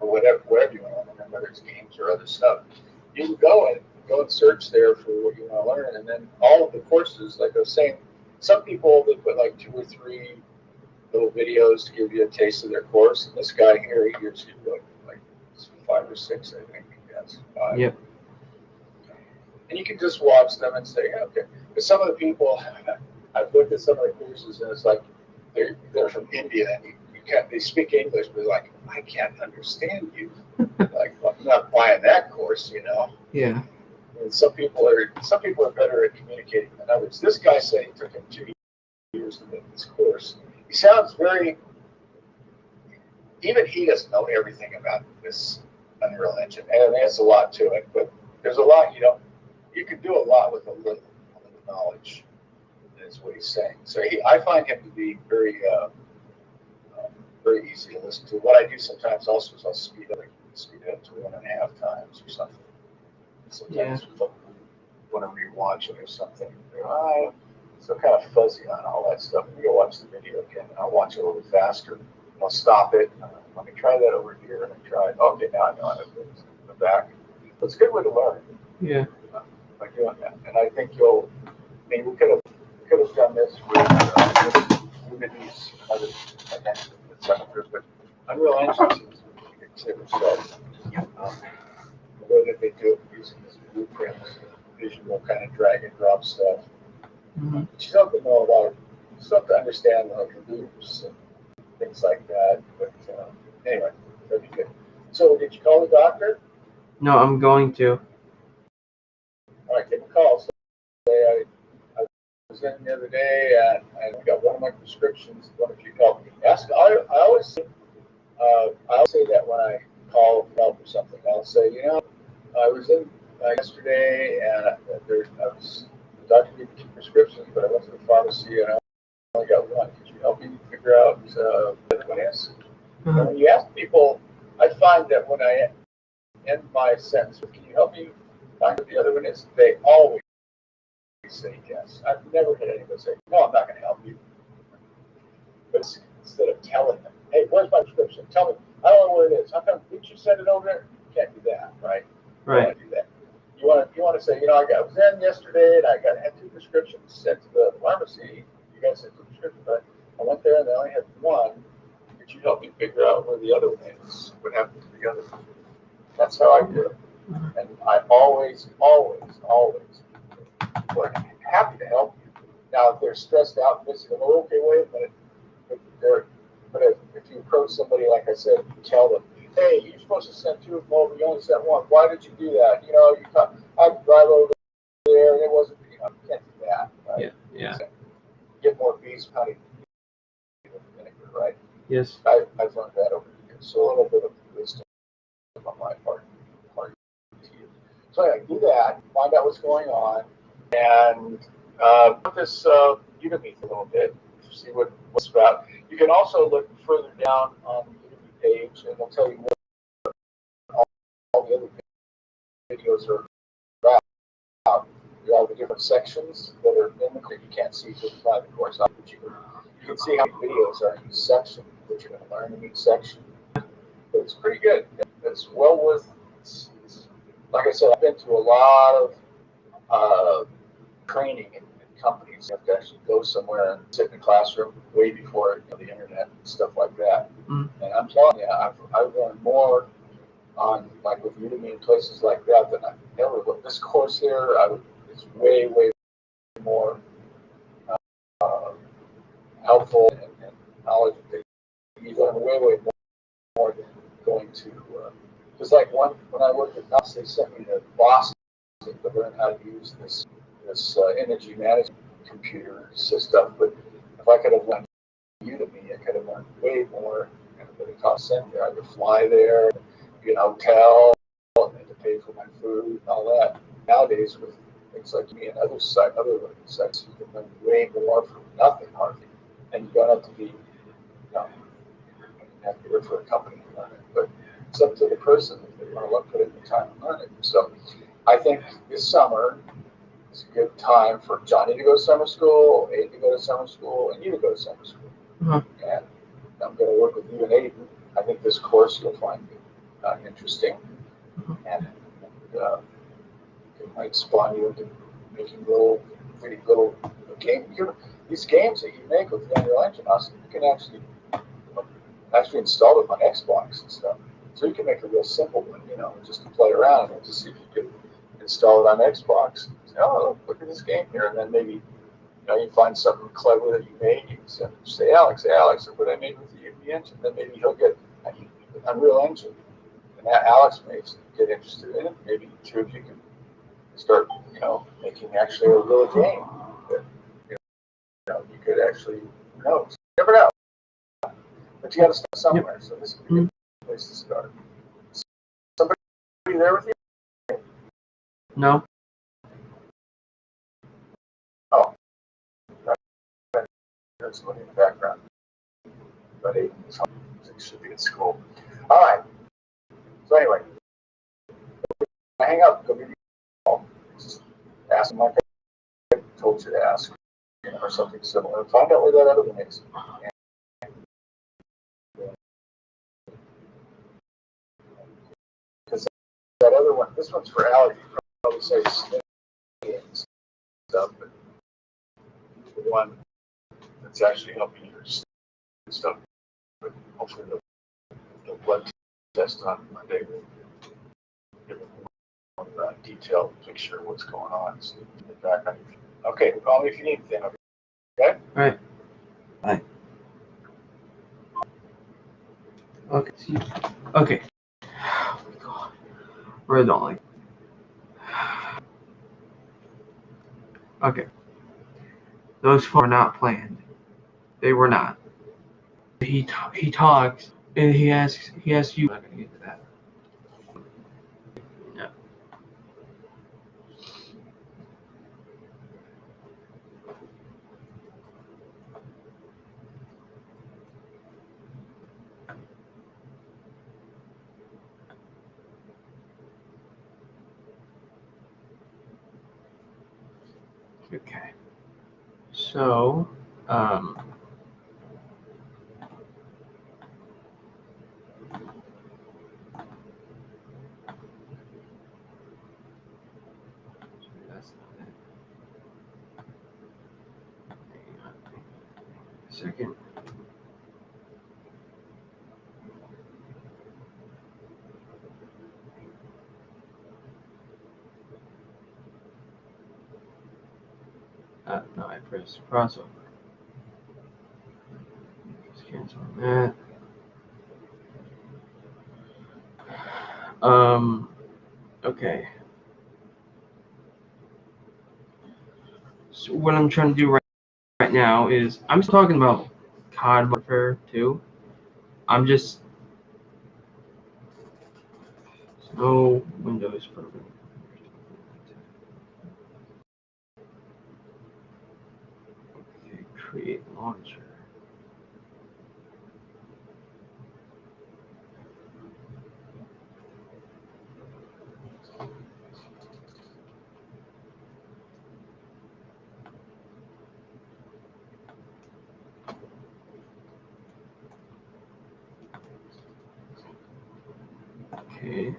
or whatever you want to learn, whether it's games or other stuff, you can go and search there for what you want to learn. And then all of the courses, like I was saying, some people, they put like 2 or 3 little videos to give you a taste of their course. And this guy here, he gives you like 5 or 6, I think. Yes, 5. Yep. And you can just watch them and say, yeah, okay. But some of the people, I've looked at some of the courses, and it's like they're from India, and you can't. They speak English, but like, I can't understand you. Like, well, I'm not buying that course, Yeah. And some people are better at communicating than others. This guy said it took him 2 years to make this course. He sounds very. Even he doesn't know everything about this Unreal Engine, and there's a lot to it. But there's a lot you can do a lot with a little knowledge. Is what he's saying. So I find him to be very, very easy to listen to. What I do sometimes also is I'll speed it up to 1.5 times or something. Sometimes when I'm rewatching or something, they're so kind of fuzzy on all that stuff. I'm gonna watch the video again, and I'll watch it a little faster. I'll stop it. Let me try that over here, and I try it. Okay, now I know how to put it in the back. But it's a good way to learn. Yeah. By doing that, and I think we could have done this with these other events with coming through, but Unreal Engine is considered so. The way that they do it using this blueprint, visual kind of drag and drop stuff. Mm-hmm. But you have to know about, you still have to understand the loops and things like that. But anyway, that'd be good. So, did you call the doctor? No, I'm going to. All right, give him a call. So, I was in the other day and I got one of my prescriptions. What if you help me? Ask. I always say that when I call for help or something. I'll say, I was in yesterday and the doctor gave me 2 prescriptions, but I went to the pharmacy and I only got one. Could you help me figure out what one is? Mm-hmm. And when you ask people, I find that when I end my sentence with, can you help me find what the other one is, they always say yes. I've never had anybody say, no, I'm not going to help you. But instead of telling them, hey, where's my prescription? Tell me, I don't know where it is. How come? Did you send it over there? You can't do that, right? Right. You want to do that. You want to say, I was in yesterday and I had 2 prescriptions sent to the pharmacy. You guys sent 2 prescriptions, but I went there and they only had one. Could you help me figure out where the other one is? What happened to the other one? That's how I do it. And I always we're happy to help you. Now, if they're stressed out, they say, oh, okay, wait a minute. But if you approach somebody, like I said, you tell them, hey, you're supposed to send 2 of them over, you only sent 1. Why did you do that? I had to drive over there, and it wasn't, you can't do that. Right? Yeah. So, get more bees, honey, vinegar, right? Yes. I've learned that over the years. So a little bit of wisdom on my part to you. So anyway, do that, find out what's going on, and put this Udemy for a little bit, see what's about. You can also look further down on the Udemy page, and they'll tell you what all the other videos are about. You have the different sections that are in the course. You can't see to the course, but you can see how many videos are in each section, what you're going to learn in each section. But it's pretty good. It's well worth it. Like I said, I've been to a lot of training in companies. You have to actually go somewhere and sit in a classroom way before the internet and stuff like that. Mm. And I'm telling you, I've learned more on like with Udemy and places like that than I've ever looked. This course here, it's way more helpful and knowledgeable. You learn way more than going to. Just like when I worked at NUS, they sent me to Boston to learn how to use this energy management computer system. But if I could have learned Udemy, I could have learned way more. But it cost center. I had to fly there, get a hotel, and then to pay for my food and all that. Nowadays, with things like me and other learning sites, you can learn way more for nothing hardly, and you don't have to be, you have to work for a company to learn it. But it's up to the person if they want to put in the time to learn it. So, I think this summer is a good time for Johnny to go to summer school, Aiden to go to summer school, and you to go to summer school. Mm-hmm. And I'm going to work with you and Aiden. I think this course you'll find interesting, and it might spawn you into making pretty little games. These games that you make with the Unreal Engine, you can actually install them on Xbox and stuff. So you can make a real simple one, just to play around and just see if you can install it on Xbox. Say, oh, look at this game here, and then maybe you find something clever that you made. You can say, Alex, look what I made with the engine. Then maybe he'll get an Unreal Engine, and that Alex may get interested in it. Maybe the 2 of you can start, making actually a real game that you could actually, never know. But you got to start somewhere. Yep. So this would be a good place to start. Somebody there with you? No. Oh. There's somebody in the background. But Aiden should be at school. All right. So anyway, I hang up. Go give you a call. Just ask them like I told you to ask, or something similar. Find out where that other one is. Because that other one, this one's for allergy. Probably say skin and stuff, but the one that's actually helping your stuff but hopefully the blood test on Monday will give a more detailed picture of what's going on. So you can get back on your. Okay, call me if you need anything. Okay. All right. Bye. Okay. See. Okay. Oh my God. Really don't like. Okay. Those four were not planned. They were not. He talks and he asks you. I'm not gonna get into that. No. Okay. So, that's not it. Hang on a second. No, I pressed crossover. Just cancel that. Okay. So what I'm trying to do right now is I'm still talking about COD Warfare 2. I'm just no Windows program. Okay, create launcher. Okay.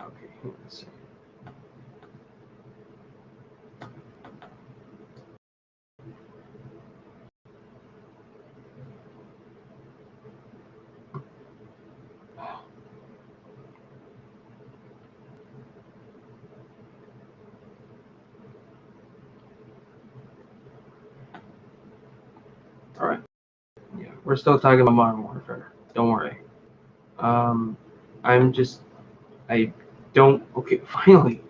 Okay, hang on a second. All right. Yeah, we're still talking about Modern Warfare. Don't worry. I'm just I don't. Okay, finally.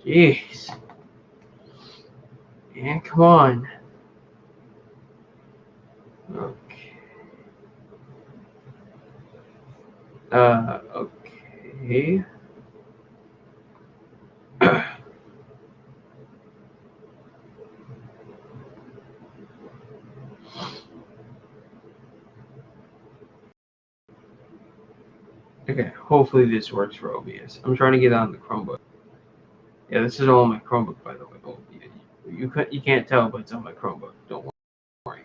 Jeez. Yeah, come on. Okay. Okay. Okay, hopefully this works for OBS. I'm trying to get on the Chromebook. Yeah, this is all on my Chromebook, by the way. Oh, you can't tell, but it's on my Chromebook. Don't worry.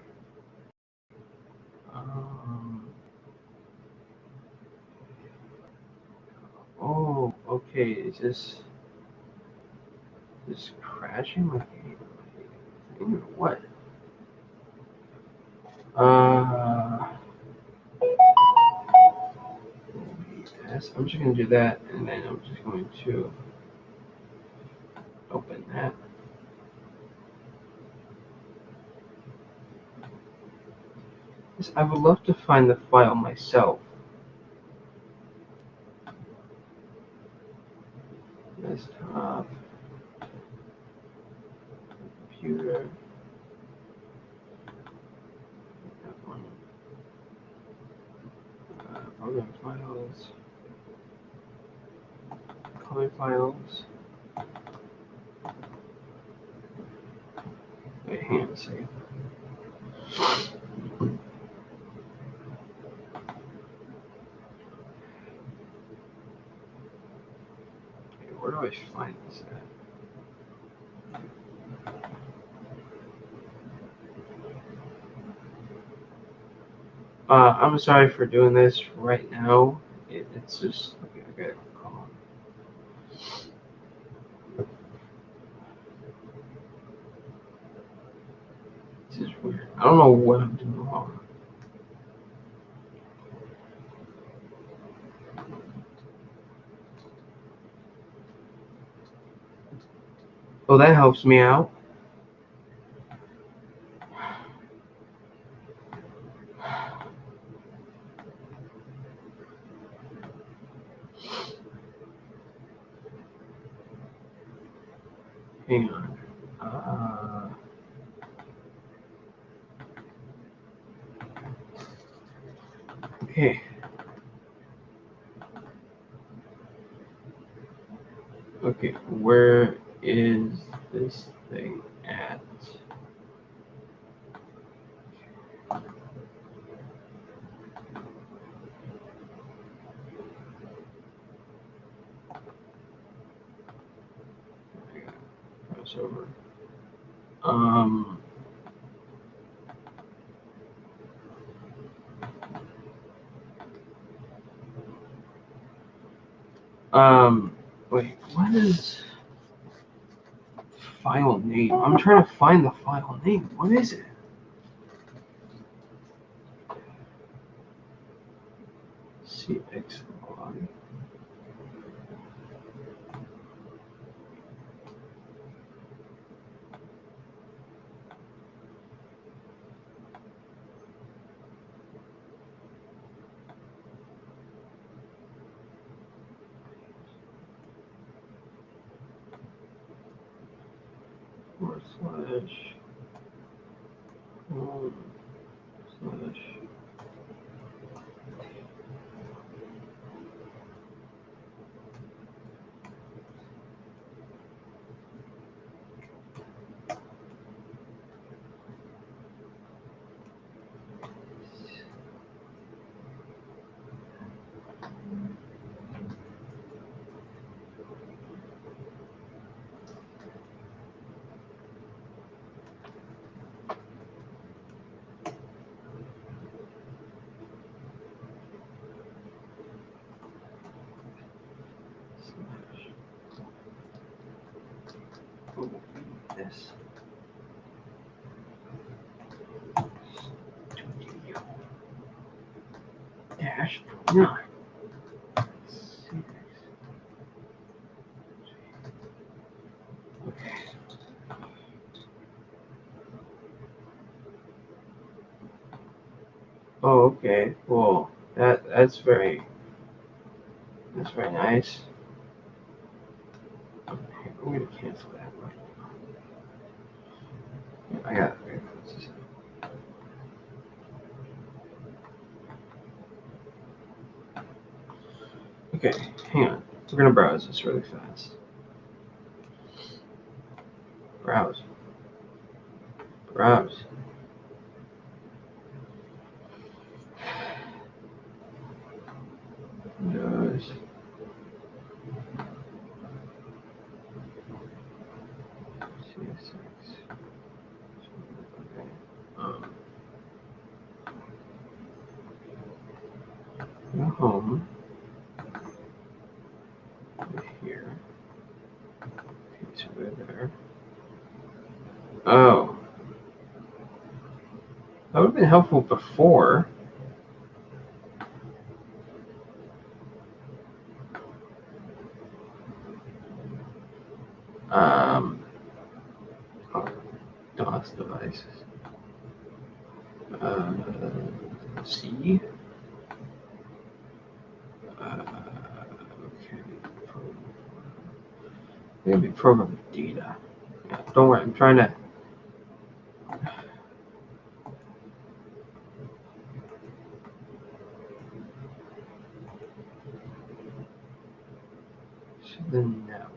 Oh, okay. Is this crashing my game or what? Yes, I'm just gonna do that, and then I'm just going to open that. Yes, I would love to find the file myself. Desktop, computer, that one. Program files, color files. Wait, hang on a second. Okay, where do I find this at? I'm sorry for doing this right now. It's just okay. I gotta call. This is weird. I don't know what I'm doing wrong. Oh, that helps me out. Hang on. Okay. Okay, where is this thing at? Press over. Wait, what is file name? I'm trying to find the file name. What is it? CX log. //. This. Dash 9. Okay. Oh, okay. Well, that's very nice. Okay, I'm gonna cancel that. I got it. Okay, hang on. We're gonna browse this really fast. Browse. Browse. Windows. CSX. Okay. Go home. Here. Okay, so we're there. Oh. That would have been helpful before. DOS devices. C. Okay. Maybe program data. Yeah, don't worry, I'm trying to. So then now.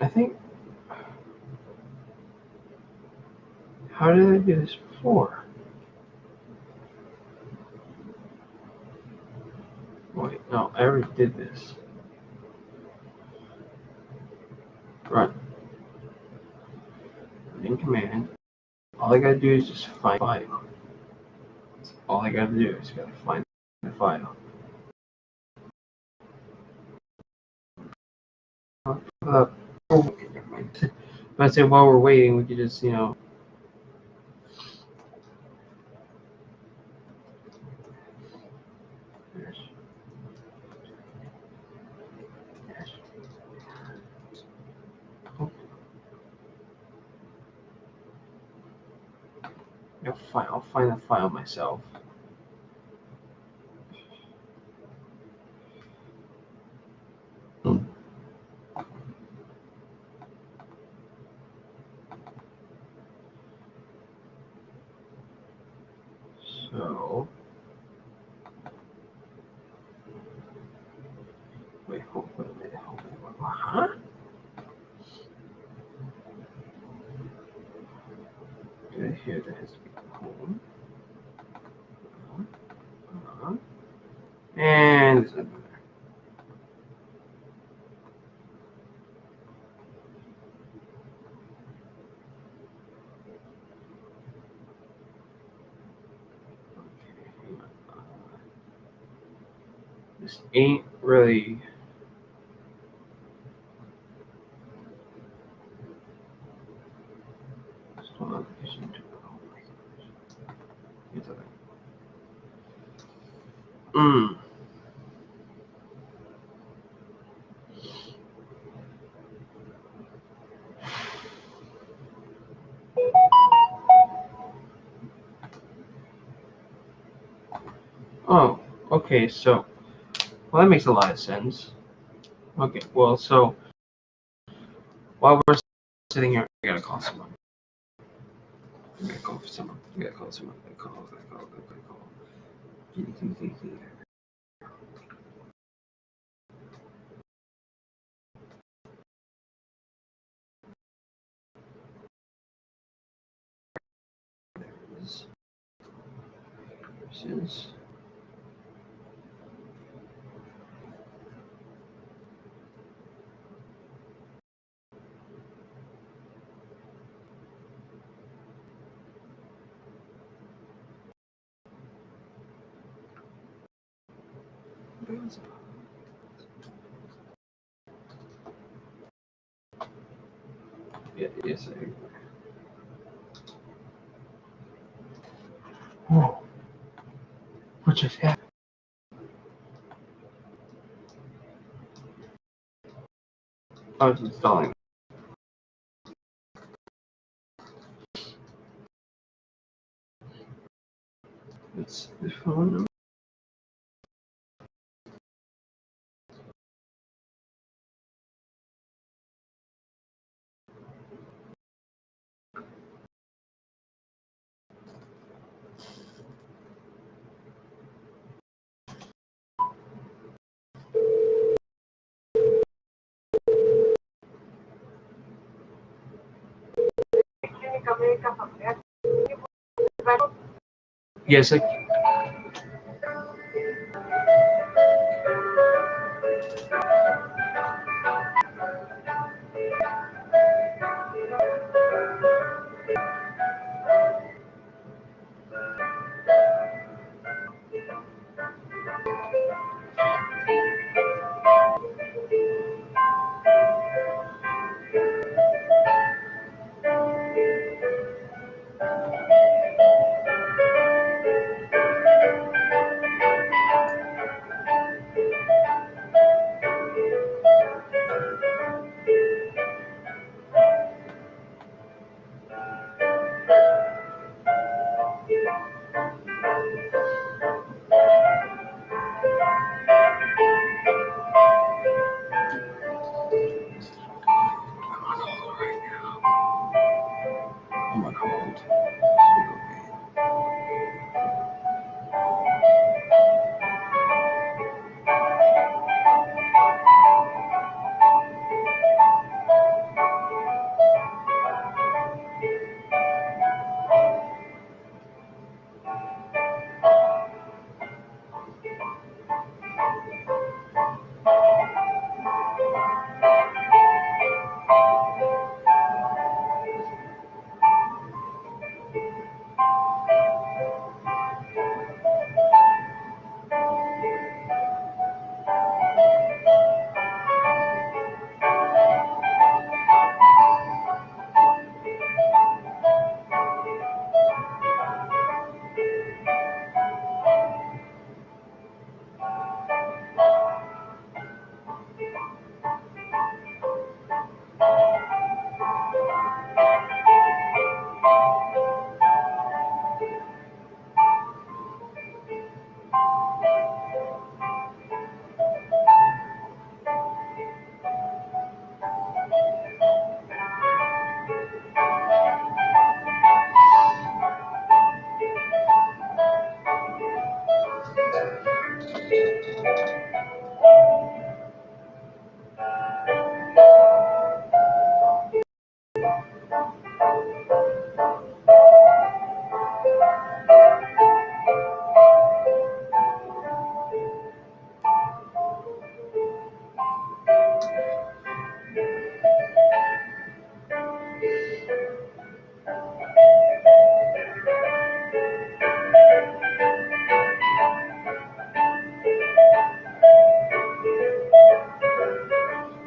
I think. How did I do this before? Wait, no, I already did this. Run. in command. All I gotta do is just find the file. All I gotta do is gotta find the file. But I say while we're waiting, we could just, Dash. Dash. Oh. I'll find the file myself. So, wait, hold on a minute. Huh? Here, that has to be home. And this is there. This ain't really. Oh, okay, so, well, that makes a lot of sense. Okay, well, so, while we're sitting here, I gotta call someone. I gotta call someone. I gotta call someone. I gotta call. Since yes, Whoa, what just happened? I was installing. It's the phone number. Yes,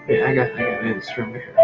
Yeah, I got an instrument here.